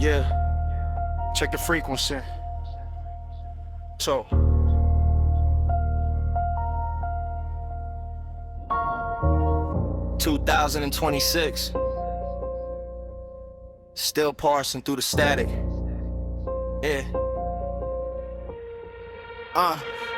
Yeah, check the frequency. So 2026, still parsing through the static. Yeah.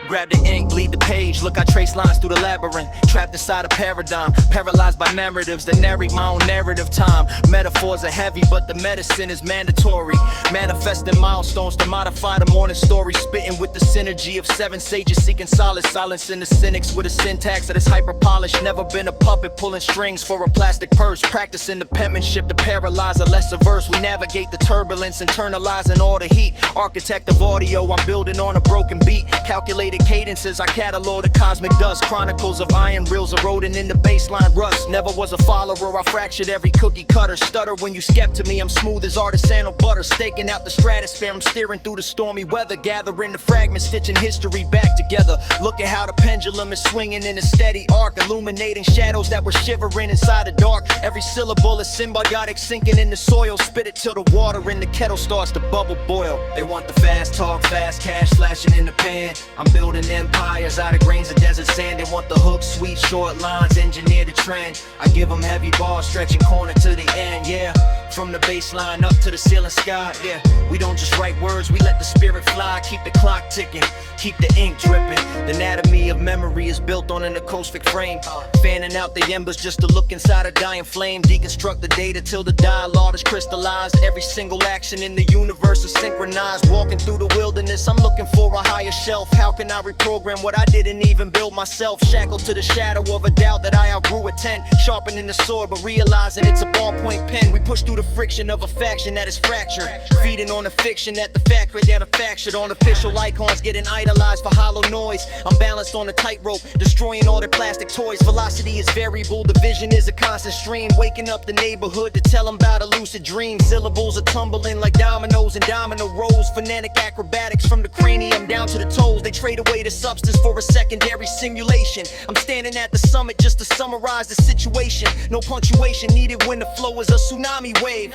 Grab the ink, bleed the page. Look, I trace lines through the labyrinth. Trapped inside a paradigm, paralyzed by narratives that narrate my own narrative time. Metaphors are heavy, but the medicine is mandatory. Manifesting milestones to modify the morning story. Spitting with the synergy of 7 sages seeking solace. Silencing the cynics with a syntax that is hyper-polished. Never been a puppet pulling strings for a plastic purse. Practicing the penmanship to paralyze a lesser verse. We navigate the turbulence, internalizing all the heat. Architect of audio, I'm building on a broken beat. Calculated cadences, I catalog the cosmic dust. Chronicles of iron reels eroding in the baseline rust. Never was a follower, I fractured every cookie cutter. Stutter when you skep to me, I'm smooth as artisanal butter. Staking out the stratosphere, I'm steering through the stormy weather. Gathering the fragments, stitching history back together. Look at how the pendulum is swinging in a steady arc. Illuminating shadows that were shivering inside the dark. Every syllable is symbiotic, sinking in the soil. Spit it till the water in the kettle starts to bubble boil. They want the fast talk, fast cash flashing in the pan. I'm building empires out of grains of desert sand. They want the hook, sweet, short lines, engineer the trend. I give them heavy bars, stretching corner to the end, yeah. From the baseline up to the ceiling sky, yeah. We don't just write words, we let the spirit fly. Keep the clock ticking, keep the ink dripping. The anatomy of memory is built on an acoustic frame. Fanning out the embers just to look inside a dying flame. Deconstruct the data till the dialogue is crystallized. Every single action in the universe is synchronized. Walking through the wilderness, I'm looking for a higher shelf. How can I reprogram what I didn't even build myself? Shackled to the shadow of a doubt that I outgrew at 10. Sharpening the sword but realizing it's a ballpoint pen. We push through the friction of a faction that is fractured. Feeding on the fiction that the factory manufactured. Artificial icons getting idolized for hollow noise. I'm balanced on a tightrope, destroying all their plastic toys. Velocity is variable, the vision is a constant stream. Waking up the neighborhood to tell them about a lucid dream. Syllables are tumbling like dominoes and domino rolls. Phonetic acrobatics from the cranium down to the toes. They trade away the substance for a secondary simulation. I'm standing at the summit just to summarize the situation. No punctuation needed when the flow is a tsunami wave.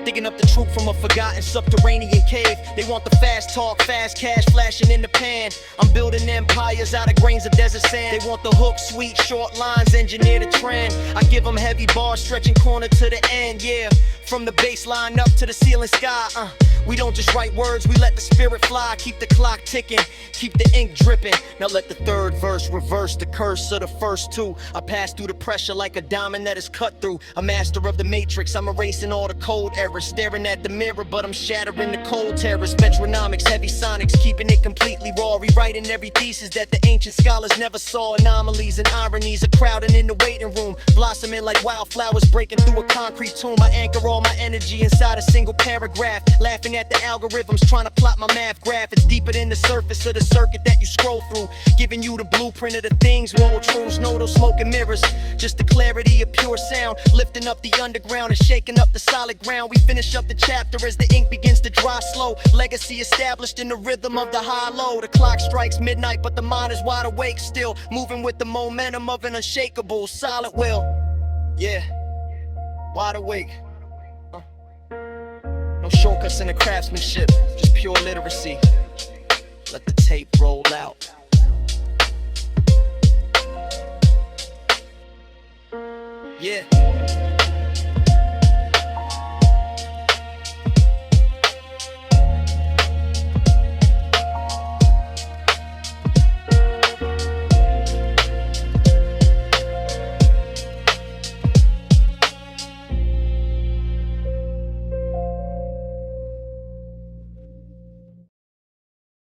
Digging up the truth from a forgotten subterranean cave. They want the fast talk, fast cash flashing in the pan. I'm building empires out of grains of desert sand. They want the hook, sweet, short lines, engineer the trend. I give them heavy bars, stretching corner to the end, yeah. From the baseline up to the ceiling sky, we don't just write words, we let the spirit fly. Keep the clock ticking, keep the ink dripping. Now let the third verse reverse the curse of the first two. I pass through the pressure like a diamond that is cut through. A master of the matrix, I'm erasing all the code errors. Staring at the mirror, but I'm shattering the cold terrors. Metronomics, heavy sonics, keeping it completely raw. Rewriting every thesis that the ancient scholars never saw. Anomalies and ironies are crowding in the waiting room. Blossoming like wildflowers breaking through a concrete tomb. I anchor all my energy inside a single paragraph. Laughing at the algorithms, trying to plot my math graph. It's deeper than the surface of the circuit that you scroll through. Giving you the blueprint of the things, moral truths, no those smoking mirrors. Just the clarity of pure sound. Lifting up the underground and shaking up the solid ground. We finish up the chapter as the ink begins to dry slow. Legacy established in the rhythm of the high-low. The clock strikes midnight, but the mind is wide awake still. Moving with the momentum of an unshakable solid will. Yeah, wide awake. No shortcuts in the craftsmanship, just pure literacy. Let the tape roll out. Yeah.